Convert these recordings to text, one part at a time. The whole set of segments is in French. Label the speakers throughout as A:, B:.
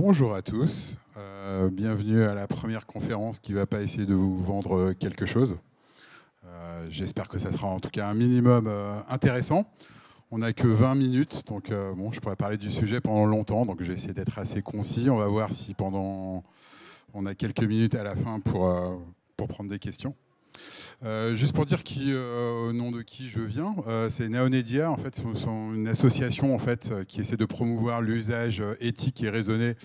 A: Bonjour à tous, bienvenue à la première conférence qui ne va pas essayer de vous vendre quelque chose. J'espère que ça sera en tout cas un minimum intéressant. On n'a que 20 minutes, donc bon, je pourrais parler du sujet pendant longtemps, donc je vais essayer d'être assez concis. On va voir si on a quelques minutes à la fin pour prendre des questions. Juste pour dire au nom de qui je viens, c'est Neonedia, en fait, sont une association en fait, qui essaie de promouvoir l'usage éthique et raisonné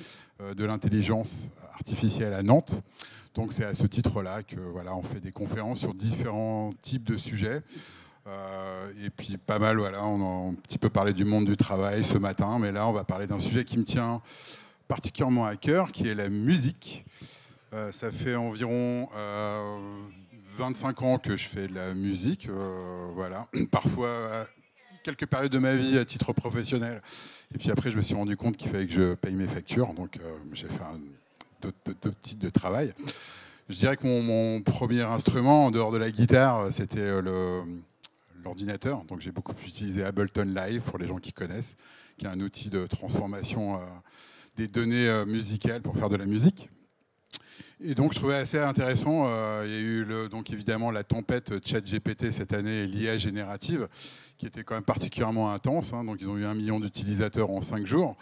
A: de l'intelligence artificielle à Nantes. Donc c'est à ce titre-là que voilà, on fait des conférences sur différents types de sujets. Et puis pas mal, voilà, on a un petit peu parlé du monde du travail ce matin, mais là on va parler d'un sujet qui me tient particulièrement à cœur, qui est la musique. Ça fait environ 25 ans que je fais de la musique, voilà. Parfois, quelques périodes de ma vie à titre professionnel. Et puis après, je me suis rendu compte qu'il fallait que je paye mes factures. Donc, j'ai fait deux types de travail. Je dirais que mon premier instrument, en dehors de la guitare, c'était l'ordinateur. Donc, j'ai beaucoup utilisé Ableton Live, pour les gens qui connaissent, qui est un outil de transformation des données musicales pour faire de la musique. Et donc je trouvais assez intéressant, il y a eu donc évidemment la tempête ChatGPT cette année, l'IA générative, qui était quand même particulièrement intense, hein. Donc ils ont eu 1 million d'utilisateurs en 5 jours.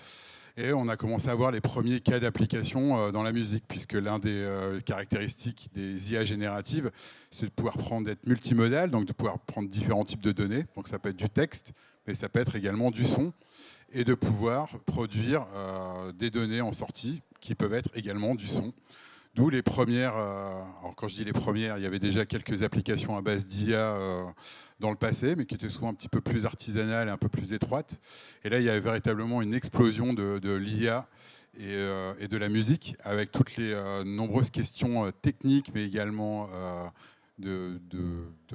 A: Et on a commencé à voir les premiers cas d'application dans la musique, puisque l'un des caractéristiques des IA génératives, c'est de pouvoir d'être multimodal, donc de pouvoir prendre différents types de données. Donc ça peut être du texte, mais ça peut être également du son, et de pouvoir produire des données en sortie qui peuvent être également du son. D'où les premières, alors quand je dis les premières, il y avait déjà quelques applications à base d'IA dans le passé, mais qui étaient souvent un petit peu plus artisanales et un peu plus étroites. Et là, il y avait véritablement une explosion de l'IA et de la musique, avec toutes les nombreuses questions techniques, mais également de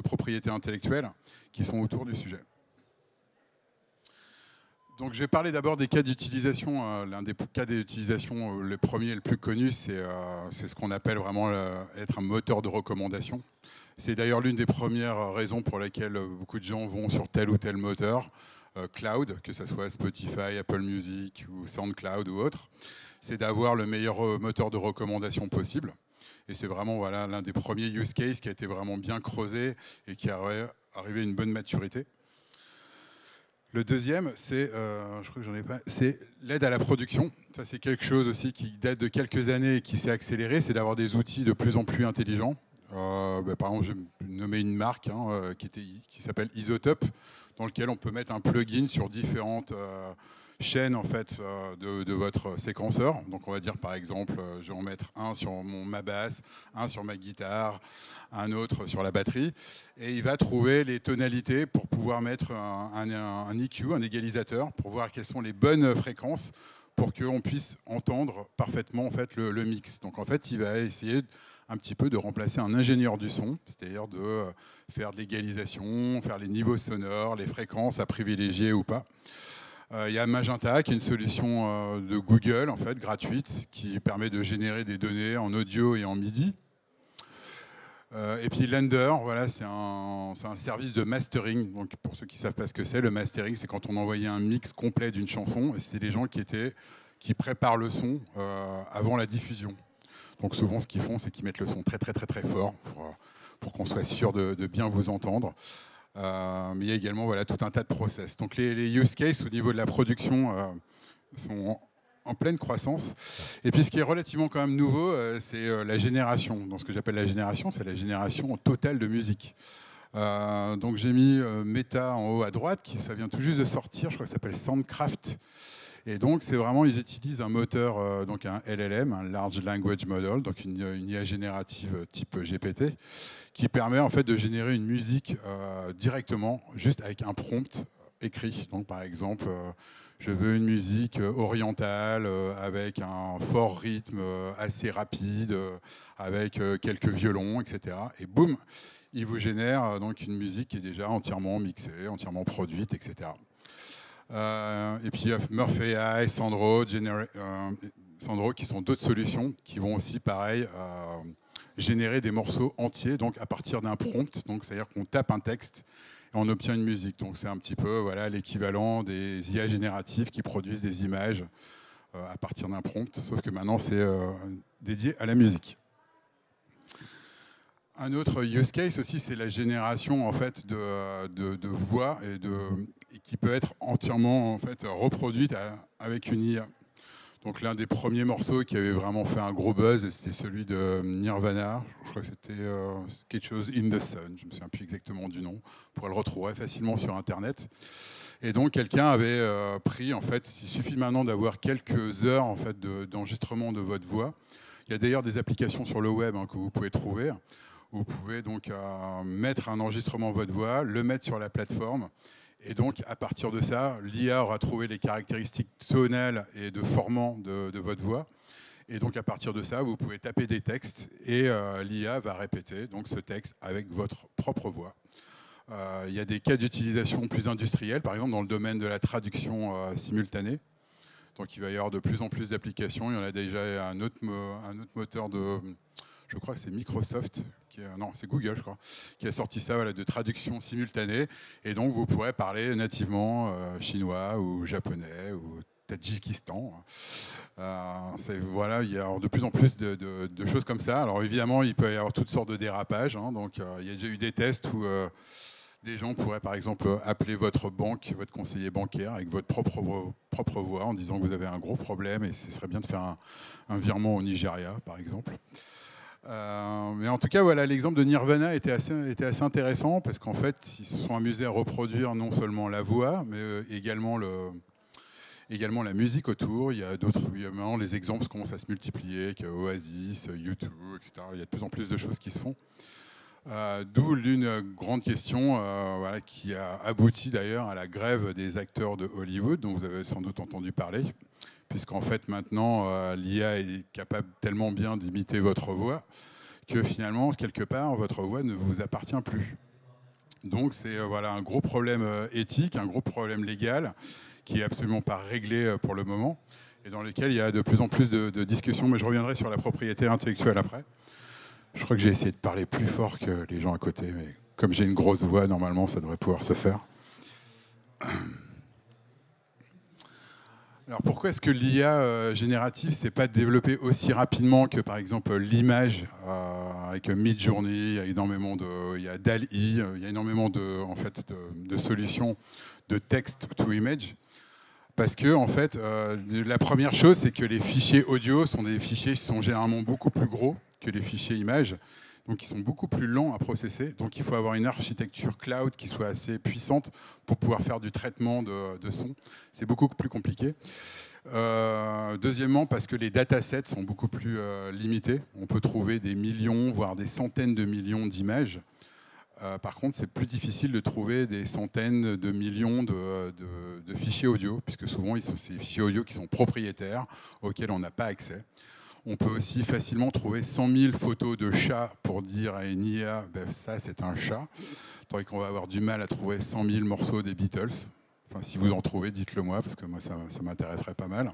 A: propriété intellectuelle, qui sont autour du sujet. Donc je vais parler d'abord des cas d'utilisation. L'un des cas d'utilisation, le premier et le plus connu, c'est ce qu'on appelle vraiment être un moteur de recommandation. C'est d'ailleurs l'une des premières raisons pour lesquelles beaucoup de gens vont sur tel ou tel moteur, cloud, que ce soit Spotify, Apple Music ou SoundCloud ou autre. C'est d'avoir le meilleur moteur de recommandation possible. Et c'est vraiment voilà, l'un des premiers use cases qui a été vraiment bien creusé et qui a arrivé à une bonne maturité. Le deuxième, c'est l'aide à la production. Ça, c'est quelque chose aussi qui date de quelques années et qui s'est accéléré, c'est d'avoir des outils de plus en plus intelligents. Par exemple, je vais nommer une marque qui s'appelle Isotope, dans lequel on peut mettre un plugin sur différentes chaînes en fait, de votre séquenceur. Donc on va dire par exemple, je vais en mettre un sur ma basse, un sur ma guitare, un autre sur la batterie, et il va trouver les tonalités pour pouvoir mettre un EQ, un égalisateur, pour voir quelles sont les bonnes fréquences pour qu'on puisse entendre parfaitement en fait, le mix. Donc en fait, il va essayer un petit peu de remplacer un ingénieur du son, c'est-à-dire de faire de l'égalisation, faire les niveaux sonores, les fréquences à privilégier ou pas. Il y a Magenta, qui est une solution de Google, en fait, gratuite, qui permet de générer des données en audio et en MIDI. Et puis Lender, voilà, c'est un service de mastering. Donc pour ceux qui ne savent pas ce que c'est, le mastering, c'est quand on envoyait un mix complet d'une chanson, et c'était les gens qui préparent le son avant la diffusion. Donc souvent, ce qu'ils font, c'est qu'ils mettent le son très très très très fort pour qu'on soit sûr de bien vous entendre. Mais il y a également voilà, tout un tas de process. Donc les use cases au niveau de la production sont en pleine croissance. Et puis ce qui est relativement quand même nouveau, c'est la génération. Donc ce que j'appelle la génération, c'est la génération totale de musique. Donc j'ai mis Meta en haut à droite, ça vient tout juste de sortir, je crois que ça s'appelle Soundcraft. Et donc c'est vraiment, ils utilisent un moteur, donc un LLM, un Large Language Model, donc une IA générative type GPT, qui permet en fait de générer une musique directement, juste avec un prompt écrit. Donc par exemple, je veux une musique orientale avec un fort rythme assez rapide, avec quelques violons, etc. Et boum, il vous génère donc une musique qui est déjà entièrement mixée, entièrement produite, etc. Et puis Murphy AI, Sandro, qui sont d'autres solutions qui vont aussi, pareil, générer des morceaux entiers, donc à partir d'un prompt. Donc c'est-à-dire qu'on tape un texte et on obtient une musique. Donc c'est un petit peu voilà, l'équivalent des IA génératives qui produisent des images à partir d'un prompt, sauf que maintenant c'est dédié à la musique. Un autre use case aussi, c'est la génération en fait de voix et qui peut être entièrement en fait reproduite avec une IA. Donc l'un des premiers morceaux qui avait vraiment fait un gros buzz, c'était celui de Nirvana. Je crois que c'était quelque chose In the Sun. Je ne me souviens plus exactement du nom. On pourrait le retrouver facilement sur Internet. Et donc quelqu'un avait pris, en fait, il suffit maintenant d'avoir quelques heures en fait d'enregistrement de votre voix. Il y a d'ailleurs des applications sur le web que vous pouvez trouver. Vous pouvez donc mettre un enregistrement de votre voix, le mettre sur la plateforme. Et donc, à partir de ça, l'IA aura trouvé les caractéristiques tonales et de formant de votre voix. Et donc, à partir de ça, vous pouvez taper des textes et l'IA va répéter donc, ce texte avec votre propre voix. Il y a des cas d'utilisation plus industriels, par exemple dans le domaine de la traduction simultanée. Donc, il va y avoir de plus en plus d'applications. Il y en a déjà un autre moteur de... Je crois que c'est Microsoft, non, c'est Google, je crois, qui a sorti ça de traduction simultanée. Et donc, vous pourrez parler nativement chinois ou japonais ou Tadjikistan. Voilà, il y a de plus en plus de choses comme ça. Alors, évidemment, il peut y avoir toutes sortes de dérapages. Donc, il y a déjà eu des tests où des gens pourraient, par exemple, appeler votre banque, votre conseiller bancaire, avec votre propre voix, en disant que vous avez un gros problème et ce serait bien de faire un virement au Nigeria, par exemple. Mais en tout cas, voilà, l'exemple de Nirvana était assez intéressant parce qu'en fait, ils se sont amusés à reproduire non seulement la voix, mais également la musique autour. Il y a maintenant les exemples commencent à se multiplier, qu'il y a Oasis, U2, etc. Il y a de plus en plus de choses qui se font. D'où l'une grande question voilà, qui a abouti d'ailleurs à la grève des acteurs de Hollywood, dont vous avez sans doute entendu parler. Puisqu'en fait, maintenant, l'IA est capable tellement bien d'imiter votre voix que finalement, quelque part, votre voix ne vous appartient plus. Donc, c'est voilà, un gros problème éthique, un gros problème légal qui n'est absolument pas réglé pour le moment et dans lequel il y a de plus en plus de discussions. Mais je reviendrai sur la propriété intellectuelle après. Je crois que j'ai essayé de parler plus fort que les gens à côté, mais comme j'ai une grosse voix, normalement, ça devrait pouvoir se faire. Alors pourquoi est-ce que l'IA générative ne s'est pas développée aussi rapidement que par exemple l'image avec Midjourney, il y a DALL-E, il y a énormément de solutions de text to image. Parce que en fait, la première chose, c'est que les fichiers audio sont des fichiers qui sont généralement beaucoup plus gros que les fichiers images. Donc, ils sont beaucoup plus lents à processer. Donc, il faut avoir une architecture cloud qui soit assez puissante pour pouvoir faire du traitement de son. C'est beaucoup plus compliqué. Deuxièmement, parce que les datasets sont beaucoup plus limités. On peut trouver des millions, voire des centaines de millions d'images. Par contre, c'est plus difficile de trouver des centaines de millions de fichiers audio, puisque souvent, c'est des fichiers audio qui sont propriétaires, auxquels on n'a pas accès. On peut aussi facilement trouver 100 000 photos de chats pour dire à une IA, ben, ça c'est un chat. Tandis qu'on va avoir du mal à trouver 100 000 morceaux des Beatles. Enfin, si vous en trouvez, dites-le moi, parce que moi ça m'intéresserait pas mal.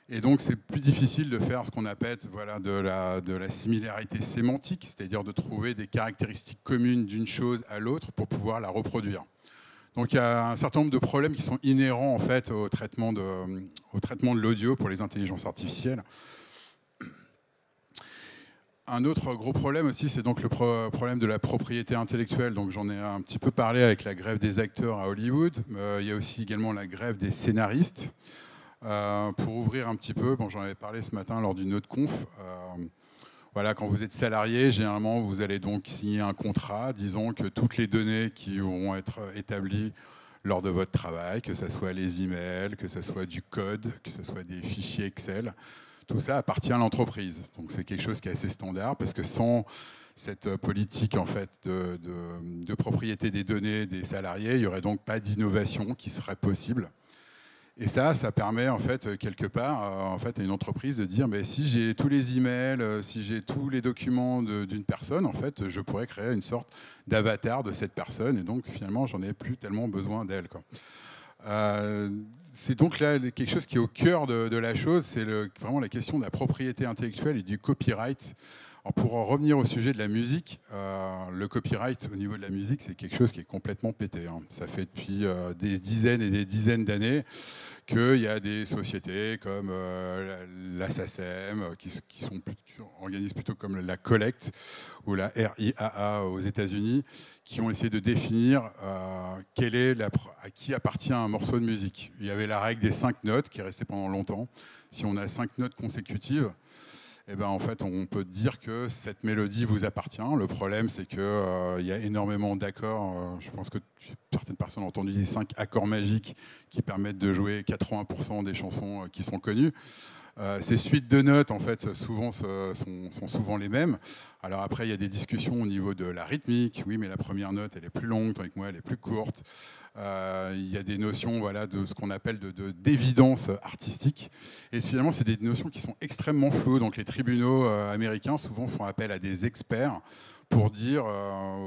A: Et donc c'est plus difficile de faire ce qu'on appelle voilà, de la similarité sémantique, c'est-à-dire de trouver des caractéristiques communes d'une chose à l'autre pour pouvoir la reproduire. Donc il y a un certain nombre de problèmes qui sont inhérents en fait, au traitement de l'audio pour les intelligences artificielles. Un autre gros problème aussi, c'est donc le problème de la propriété intellectuelle. Donc j'en ai un petit peu parlé avec la grève des acteurs à Hollywood. Il y a aussi également la grève des scénaristes. Pour ouvrir un petit peu, bon, j'en avais parlé ce matin lors d'une autre conf. Voilà, quand vous êtes salarié, généralement, vous allez donc signer un contrat disant que toutes les données qui vont être établies lors de votre travail, que ce soit les emails, que ce soit du code, que ce soit des fichiers Excel, tout ça appartient à l'entreprise. Donc c'est quelque chose qui est assez standard parce que sans cette politique en fait, de propriété des données des salariés, il n'y aurait donc pas d'innovation qui serait possible. Et ça permet en fait quelque part en fait, à une entreprise de dire mais si j'ai tous les emails, si j'ai tous les documents d'une personne, en fait, je pourrais créer une sorte d'avatar de cette personne et donc finalement j'en ai plus tellement besoin d'elle, quoi. C'est donc là quelque chose qui est au cœur de la chose, c'est vraiment la question de la propriété intellectuelle et du copyright Alors pour en revenir au sujet de la musique, le copyright au niveau de la musique, c'est quelque chose qui est complètement pété, hein. Ça fait depuis des dizaines et des dizaines d'années qu'il y a des sociétés comme la SACEM, qui organisent plutôt comme la Collect ou la RIAA aux États-Unis, qui ont essayé de définir à qui appartient un morceau de musique. Il y avait la règle des 5 notes qui est restée pendant longtemps. Si on a 5 notes consécutives, eh ben, en fait, on peut dire que cette mélodie vous appartient. Le problème, c'est qu'il y a énormément d'accords. Je pense que certaines personnes ont entendu les 5 accords magiques qui permettent de jouer 80% des chansons qui sont connues. Ces suites de notes, en fait, souvent, sont souvent les mêmes. Alors après, il y a des discussions au niveau de la rythmique. Oui, mais la première note, elle est plus longue, tandis que moi, elle est plus courte. Il y a des notions, voilà, de ce qu'on appelle d'évidence artistique. Et finalement, c'est des notions qui sont extrêmement floues. Donc les tribunaux américains, souvent, font appel à des experts pour dire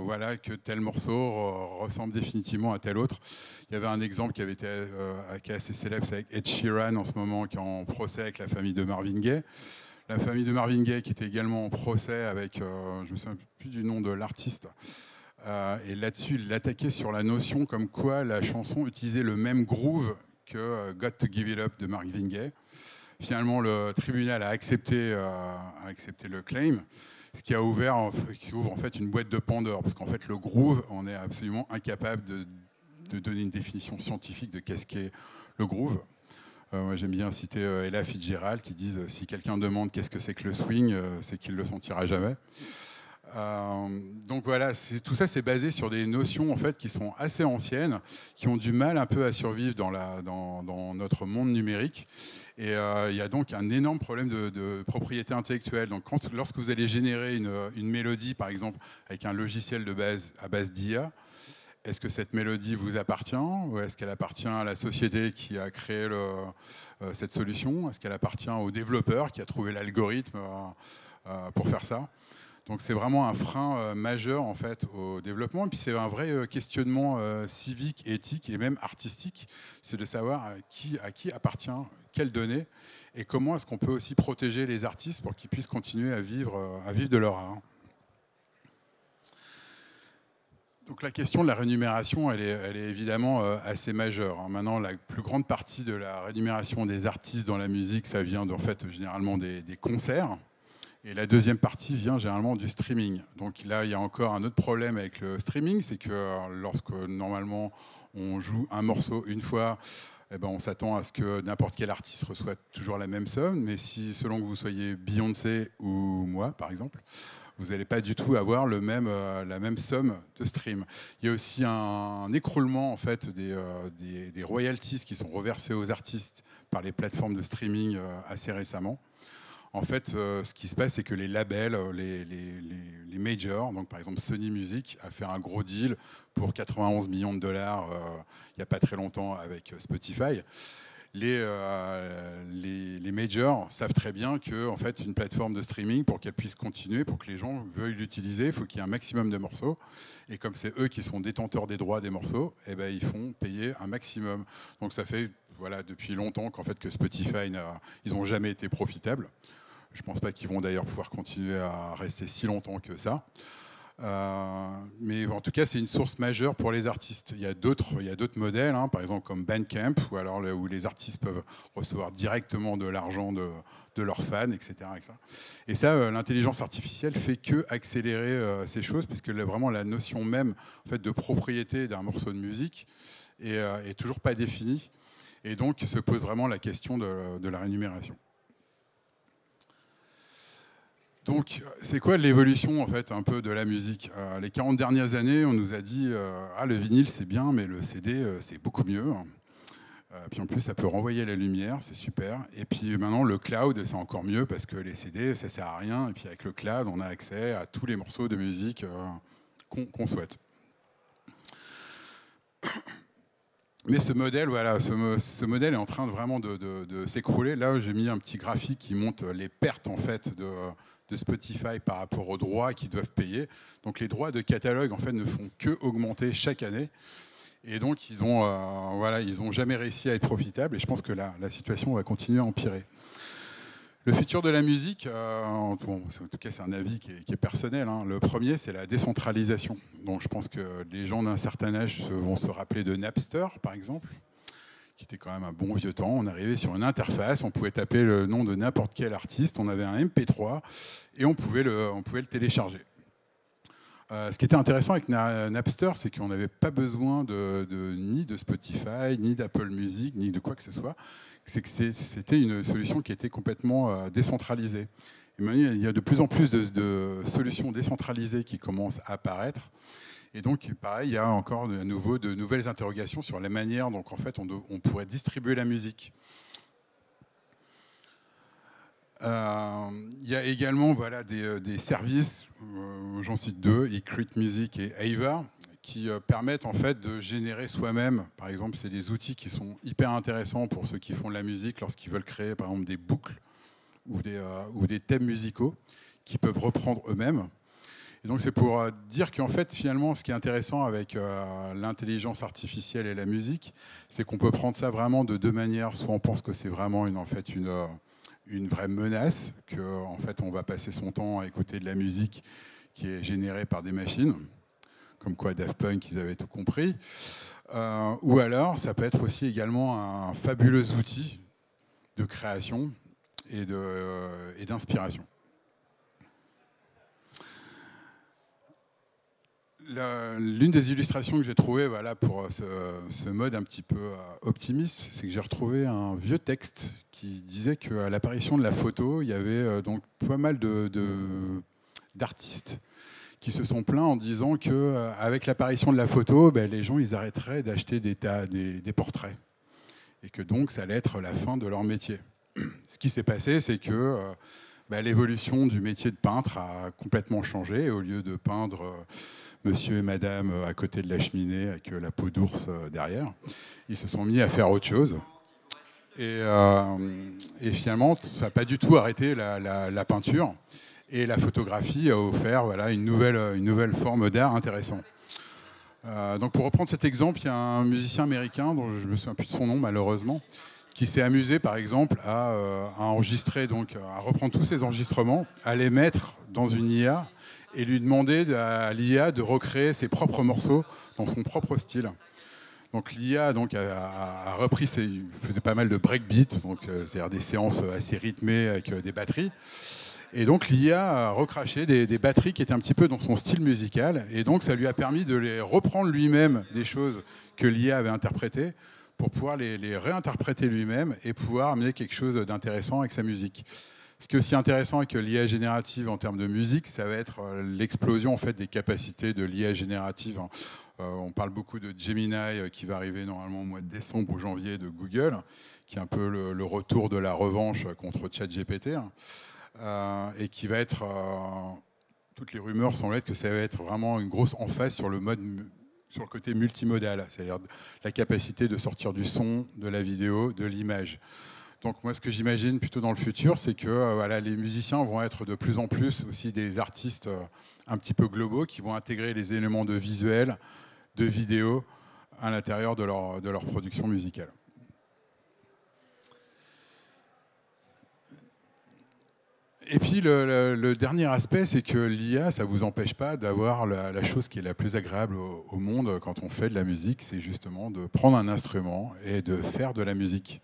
A: voilà, que tel morceau ressemble définitivement à tel autre. Il y avait un exemple qui avait été qui est assez célèbre, c'est avec Ed Sheeran en ce moment, qui est en procès avec la famille de Marvin Gaye. La famille de Marvin Gaye qui était également en procès avec, je ne me souviens plus du nom de l'artiste, et là-dessus, il l'attaquait sur la notion comme quoi la chanson utilisait le même groove que Got to Give It Up de Marvin Gaye. Finalement, le tribunal a accepté le claim, ce qui ouvre en fait une boîte de Pandore, parce qu'en fait le groove, on est absolument incapable de donner une définition scientifique de qu'est-ce qu'est le groove. Moi, j'aime bien citer Ella Fitzgerald qui disent si quelqu'un demande qu'est-ce que c'est que le swing, c'est qu'il le sentira jamais. Donc voilà, tout ça c'est basé sur des notions en fait qui sont assez anciennes, qui ont du mal un peu à survivre dans notre monde numérique. Et il y a donc un énorme problème de propriété intellectuelle. Donc lorsque vous allez générer une mélodie, par exemple, avec un logiciel à base d'IA, est-ce que cette mélodie vous appartient ou est-ce qu'elle appartient à la société qui a créé cette solution? Est-ce qu'elle appartient au développeur qui a trouvé l'algorithme pour faire ça? Donc c'est vraiment un frein majeur en fait au développement. Et puis c'est un vrai questionnement civique, éthique et même artistique. C'est de savoir à qui appartient quelles données et comment est-ce qu'on peut aussi protéger les artistes pour qu'ils puissent continuer à vivre de leur art. Donc la question de la rémunération, elle est évidemment assez majeure. Maintenant, la plus grande partie de la rémunération des artistes dans la musique, ça vient en fait généralement des concerts. Et la deuxième partie vient généralement du streaming. Donc là, il y a encore un autre problème avec le streaming, c'est que lorsque normalement on joue un morceau une fois, eh ben, on s'attend à ce que n'importe quel artiste reçoive toujours la même somme. Mais si, selon que vous soyez Beyoncé ou moi, par exemple, vous n'allez pas du tout avoir la même somme de stream. Il y a aussi un écroulement en fait, des royalties qui sont reversées aux artistes par les plateformes de streaming assez récemment. En fait, ce qui se passe, c'est que les labels, les majors, donc par exemple Sony Music, a fait un gros deal pour 91 millions de dollars il n'y a pas très longtemps avec Spotify. Les majors savent très bien que en fait, une plateforme de streaming, pour qu'elle puisse continuer, pour que les gens veuillent l'utiliser, il faut qu'il y ait un maximum de morceaux. Et comme c'est eux qui sont détenteurs des droits des morceaux, eh ben, ils font payer un maximum. Donc ça fait voilà, depuis longtemps qu'en fait, que Spotify, ils n'ont jamais été profitables. Je ne pense pas qu'ils vont d'ailleurs pouvoir continuer à rester si longtemps que ça. Mais en tout cas, c'est une source majeure pour les artistes. Il y a d'autres modèles, hein, par exemple comme Bandcamp, où les artistes peuvent recevoir directement de l'argent de leurs fans, etc. Et ça, l'intelligence artificielle fait que accélérer ces choses, parce que vraiment la notion même en fait, de propriété d'un morceau de musique est toujours pas définie. Et donc se pose vraiment la question de la rémunération. Donc, c'est quoi l'évolution en fait un peu de la musique? Les 40 dernières années, on nous a dit le vinyle c'est bien, mais le CD c'est beaucoup mieux. Puis en plus, ça peut renvoyer la lumière, c'est super. Et puis maintenant, le cloud c'est encore mieux parce que les CD ça sert à rien. Et puis avec le cloud, on a accès à tous les morceaux de musique qu'on souhaite. Mais ce modèle, voilà, ce modèle est en train vraiment de s'écrouler. Là, j'ai mis un petit graphique qui montre les pertes en fait de Spotify par rapport aux droits qu'ils doivent payer. Donc les droits de catalogue en fait ne font que augmenter chaque année. Et donc ils ont jamais réussi à être profitables. Et je pense que la situation va continuer à empirer. Le futur de la musique, en tout cas c'est un avis qui est personnel, hein. Le premier c'est la décentralisation. Donc je pense que les gens d'un certain âge vont se rappeler de Napster par exemple, qui était quand même un bon vieux temps. On arrivait sur une interface, on pouvait taper le nom de n'importe quel artiste, on avait un MP3 et on pouvait le télécharger. Ce qui était intéressant avec Napster, c'est qu'on n'avait pas besoin ni de Spotify, ni d'Apple Music, ni de quoi que ce soit. C'est que c'était une solution qui était complètement décentralisée. Et maintenant, il y a de plus en plus de solutions décentralisées qui commencent à apparaître. Et donc, pareil, il y a encore à nouveau de nouvelles interrogations sur la manière dont en fait, on pourrait distribuer la musique. Il y a également voilà, des services, j'en cite deux, Ecrit Music et Ava, qui permettent en fait de générer soi-même. Par exemple, c'est des outils qui sont hyper intéressants pour ceux qui font de la musique lorsqu'ils veulent créer par exemple des boucles ou des thèmes musicaux qu'ils peuvent reprendre eux-mêmes. Et donc c'est pour dire qu'en fait finalement ce qui est intéressant avec l'intelligence artificielle et la musique, c'est qu'on peut prendre ça vraiment de deux manières. Soit on pense que c'est vraiment une vraie menace, qu'en fait on va passer son temps à écouter de la musique qui est générée par des machines, comme quoi Daft Punk, ils avaient tout compris. Ou alors, ça peut être aussi également un fabuleux outil de création et d'inspiration. L'une des illustrations que j'ai trouvées voilà, pour ce mode un petit peu optimiste, c'est que j'ai retrouvé un vieux texte qui disait qu'à l'apparition de la photo, il y avait donc pas mal d'artistes qui se sont plaints en disant qu'avec l'apparition de la photo, les gens ils arrêteraient d'acheter des portraits. Et que donc ça allait être la fin de leur métier. Ce qui s'est passé, c'est que l'évolution du métier de peintre a complètement changé. Au lieu de peindre monsieur et madame à côté de la cheminée avec la peau d'ours derrière, ils se sont mis à faire autre chose. Et finalement, ça n'a pas du tout arrêté la peinture. Et la photographie a offert voilà, une nouvelle forme d'art intéressant. Donc pour reprendre cet exemple, il y a un musicien américain, dont je ne me souviens plus de son nom malheureusement, qui s'est amusé par exemple à enregistrer, donc à reprendre tous ses enregistrements, à les mettre dans une IA et lui demander à l'IA de recréer ses propres morceaux dans son propre style. Donc l'IA a repris, il faisait pas mal de breakbeat, c'est-à-dire des séances assez rythmées avec des batteries. Et donc l'IA a recraché des batteries qui étaient un petit peu dans son style musical. Et donc ça lui a permis de les reprendre lui-même, des choses que l'IA avait interprétées, pour pouvoir les réinterpréter lui-même et pouvoir amener quelque chose d'intéressant avec sa musique. Ce qui est aussi intéressant avec l'IA générative en termes de musique, ça va être l'explosion en fait, des capacités de l'IA générative. On parle beaucoup de Gemini qui va arriver normalement au mois de décembre ou janvier de Google, qui est un peu le retour de la revanche contre ChatGPT. Et qui va être, toutes les rumeurs semblent être que ça va être vraiment une grosse emphase sur le côté multimodal, c'est-à-dire la capacité de sortir du son, de la vidéo, de l'image. Donc moi, ce que j'imagine plutôt dans le futur, c'est que voilà, les musiciens vont être de plus en plus aussi des artistes un petit peu globaux qui vont intégrer les éléments de visuel, de vidéo à l'intérieur de leur production musicale. Et puis le dernier aspect, c'est que l'IA, ça ne vous empêche pas d'avoir la chose qui est la plus agréable au monde quand on fait de la musique, c'est justement de prendre un instrument et de faire de la musique.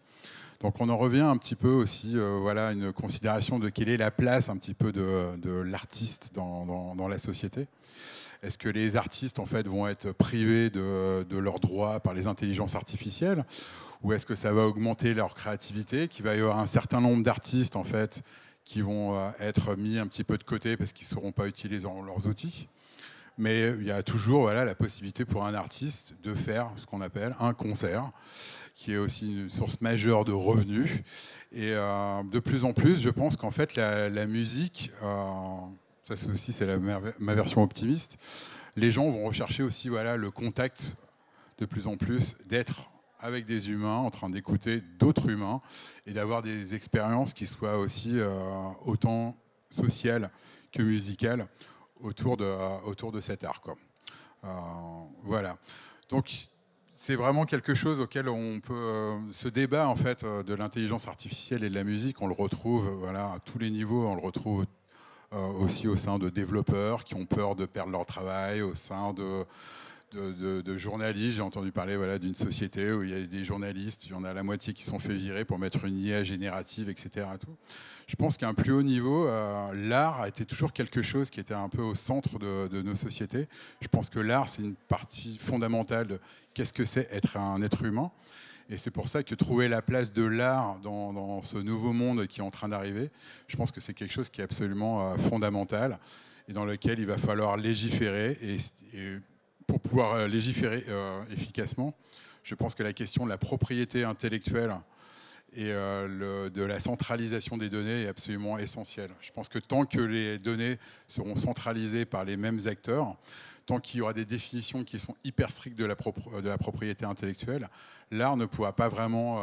A: Donc on en revient un petit peu aussi voilà, à une considération de quelle est la place un petit peu de l'artiste dans la société. Est-ce que les artistes en fait, vont être privés de leurs droits par les intelligences artificielles, ou est-ce que ça va augmenter leur créativité, qu'il va y avoir un certain nombre d'artistes en fait, qui vont être mis un petit peu de côté parce qu'ils ne sauront pas utiliser leurs outils. Mais il y a toujours voilà, la possibilité pour un artiste de faire ce qu'on appelle un concert, qui est aussi une source majeure de revenus. Et de plus en plus, je pense qu'en fait, la musique, ça aussi c'est ma version optimiste, les gens vont rechercher aussi voilà, le contact de plus en plus, d'être avec des humains, en train d'écouter d'autres humains et d'avoir des expériences qui soient aussi autant sociales que musicales autour de cet art, quoi. Voilà. Donc, C'est vraiment quelque chose auquel on peut... ce débat en fait, de l'intelligence artificielle et de la musique, on le retrouve voilà, à tous les niveaux. On le retrouve aussi au sein de développeurs qui ont peur de perdre leur travail, au sein de journalistes. J'ai entendu parler voilà, d'une société où il y a des journalistes, il y en a la moitié qui sont fait virer pour mettre une IA générative, etc. Tout. Je pense qu'à un plus haut niveau, l'art a été toujours quelque chose qui était un peu au centre de nos sociétés. Je pense que l'art, c'est une partie fondamentale de qu'est-ce que c'est être un être humain. Et c'est pour ça que trouver la place de l'art dans ce nouveau monde qui est en train d'arriver, je pense que c'est quelque chose qui est absolument fondamental et dans lequel il va falloir légiférer. Et pour pouvoir légiférer efficacement, je pense que la question de la propriété intellectuelle et de la centralisation des données est absolument essentielle. Je pense que tant que les données seront centralisées par les mêmes acteurs, tant qu'il y aura des définitions qui sont hyper strictes de la propriété intellectuelle, l'art ne pourra pas vraiment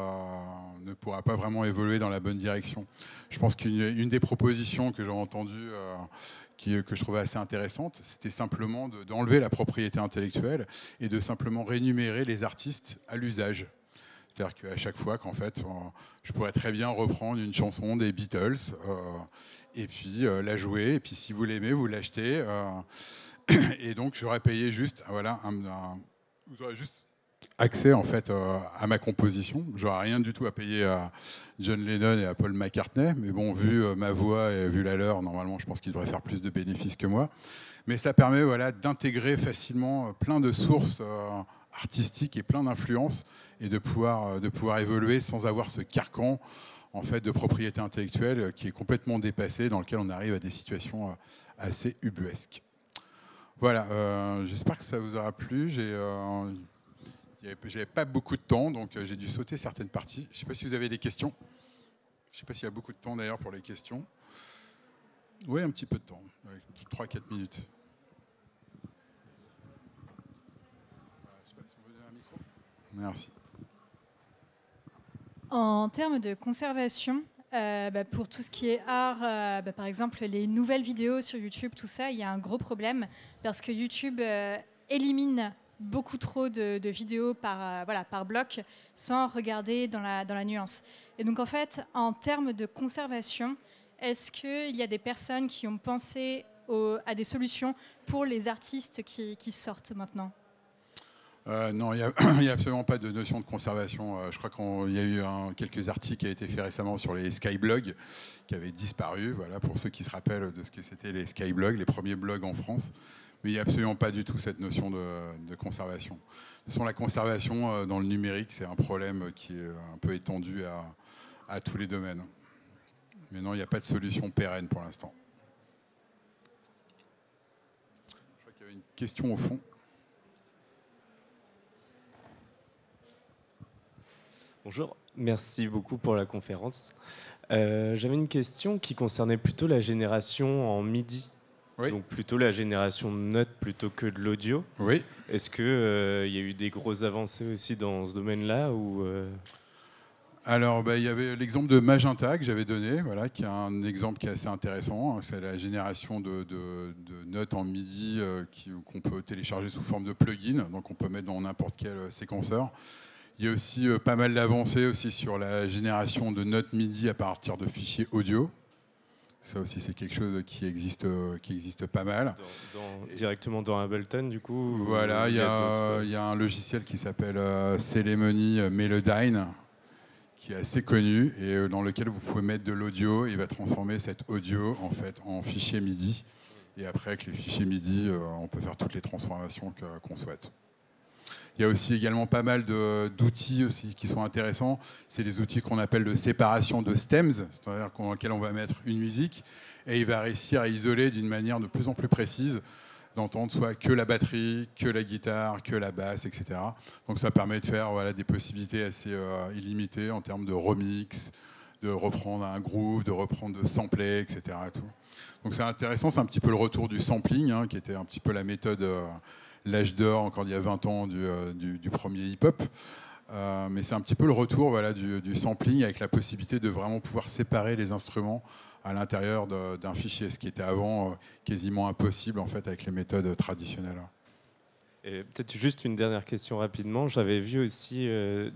A: évoluer dans la bonne direction. Je pense qu'une des propositions que j'ai entendues, que je trouvais assez intéressante, c'était simplement d'enlever la propriété intellectuelle et de simplement rémunérer les artistes à l'usage. C'est-à-dire qu'à chaque fois qu'en fait, je pourrais très bien reprendre une chanson des Beatles et puis la jouer, et puis si vous l'aimez, vous l'achetez. Et donc j'aurais payé juste, voilà, vous aurez juste accès en fait à ma composition. J'aurais rien du tout à payer à John Lennon et à Paul McCartney, mais bon, vu ma voix et vu la leur, normalement, je pense qu'ils devraient faire plus de bénéfices que moi. Mais ça permet voilà, d'intégrer facilement plein de sources artistiques et plein d'influences et de pouvoir évoluer sans avoir ce carcan en fait, de propriété intellectuelle qui est complètement dépassé, dans lequel on arrive à des situations assez ubuesques. Voilà, j'espère que ça vous aura plu. J'avais pas beaucoup de temps, donc j'ai dû sauter certaines parties. Je ne sais pas si vous avez des questions. Je ne sais pas s'il y a beaucoup de temps d'ailleurs pour les questions. Oui, un petit peu de temps, 3-4 minutes. Je sais pas si on veut donner un micro. Merci.
B: En termes de conservation, pour tout ce qui est art, par exemple les nouvelles vidéos sur YouTube, tout ça, il y a un gros problème parce que YouTube élimine beaucoup trop de vidéos par bloc sans regarder dans la nuance. Et donc en fait, en termes de conservation, est-ce qu'il y a des personnes qui ont pensé à des solutions pour les artistes qui sortent maintenant ?
A: Non, il n'y a absolument pas de notion de conservation. Je crois qu'il y a eu quelques articles qui ont été faits récemment sur les skyblogs qui avaient disparu, voilà, pour ceux qui se rappellent de ce que c'était les skyblogs, les premiers blogs en France. Mais il n'y a absolument pas du tout cette notion de conservation. De toute façon, la conservation dans le numérique, c'est un problème qui est un peu étendu à tous les domaines. Mais non, il n'y a pas de solution pérenne pour l'instant. Je crois qu'il y avait une question au fond.
C: Bonjour, merci beaucoup pour la conférence. J'avais une question qui concernait plutôt la génération en MIDI. Oui. Donc plutôt la génération de notes plutôt que de l'audio.
A: Oui.
C: Est-ce qu'il y a eu des grosses avancées aussi dans ce domaine-là ou
A: Alors, il y avait l'exemple de Magenta que j'avais donné, voilà, qui est un exemple qui est assez intéressant. C'est la génération de notes en MIDI qu'on peut télécharger sous forme de plugin, donc on peut mettre dans n'importe quel séquenceur. Il y a aussi pas mal d'avancées aussi sur la génération de notes MIDI à partir de fichiers audio. Ça aussi, c'est quelque chose qui existe pas mal.
C: Directement dans Ableton, du coup.
A: Voilà, il y a un logiciel qui s'appelle Celemony Melodyne, qui est assez connu et dans lequel vous pouvez mettre de l'audio. Il va transformer cet audio en fait en fichier MIDI. Et après, avec les fichiers MIDI, on peut faire toutes les transformations qu'on souhaite. Il y a aussi également pas mal d'outils aussi qui sont intéressants. C'est les outils qu'on appelle de séparation de stems, c'est-à-dire dans lesquels on va mettre une musique et il va réussir à isoler d'une manière de plus en plus précise, d'entendre soit que la batterie, que la guitare, que la basse, etc. Donc ça permet de faire voilà, des possibilités assez illimitées en termes de remix, de reprendre un groove, de reprendre de sampler, etc. Et tout. Donc c'est intéressant, c'est un petit peu le retour du sampling, qui était un petit peu la méthode... l'âge d'or, encore il y a 20 ans, du premier hip-hop. Mais c'est un petit peu le retour voilà, du sampling avec la possibilité de vraiment pouvoir séparer les instruments à l'intérieur d'un fichier, ce qui était avant quasiment impossible en fait, avec les méthodes traditionnelles.
C: Et peut-être juste une dernière question rapidement. J'avais vu aussi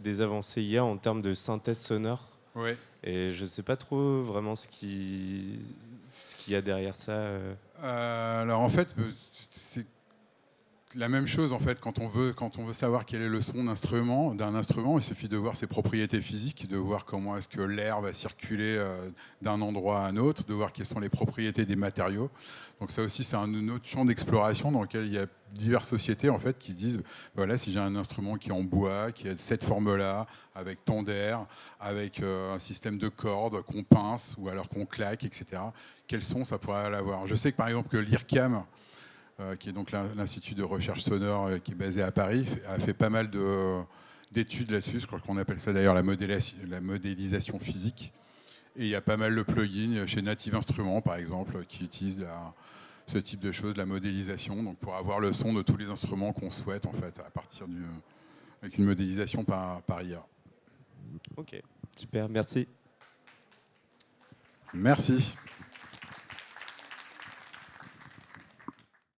C: des avancées IA en termes de synthèse sonore.
A: Ouais.
C: Et je ne sais pas trop vraiment ce qu'il y a derrière ça.
A: Alors en fait, c'est la même chose en fait quand on veut savoir quel est le son d'un instrument, il suffit de voir ses propriétés physiques, de voir comment est-ce que l'air va circuler d'un endroit à un autre, de voir quelles sont les propriétés des matériaux. Donc ça aussi c'est un autre champ d'exploration dans lequel il y a diverses sociétés en fait qui disent voilà, si j'ai un instrument qui est en bois, qui a cette forme-là, avec tant d'air, avec un système de cordes qu'on pince ou alors qu'on claque, etc. Quel son ça pourrait avoir. Je sais que par exemple que l'IRCAM, qui est donc l'Institut de recherche sonore qui est basé à Paris, a fait pas mal d'études là-dessus. Je crois qu'on appelle ça d'ailleurs la modélisation physique. Et il y a pas mal de plugins chez Native Instruments, par exemple, qui utilisent ce type de choses, la modélisation, donc pour avoir le son de tous les instruments qu'on souhaite, en fait, à partir avec une modélisation par IA.
C: Ok, super, merci.
A: Merci.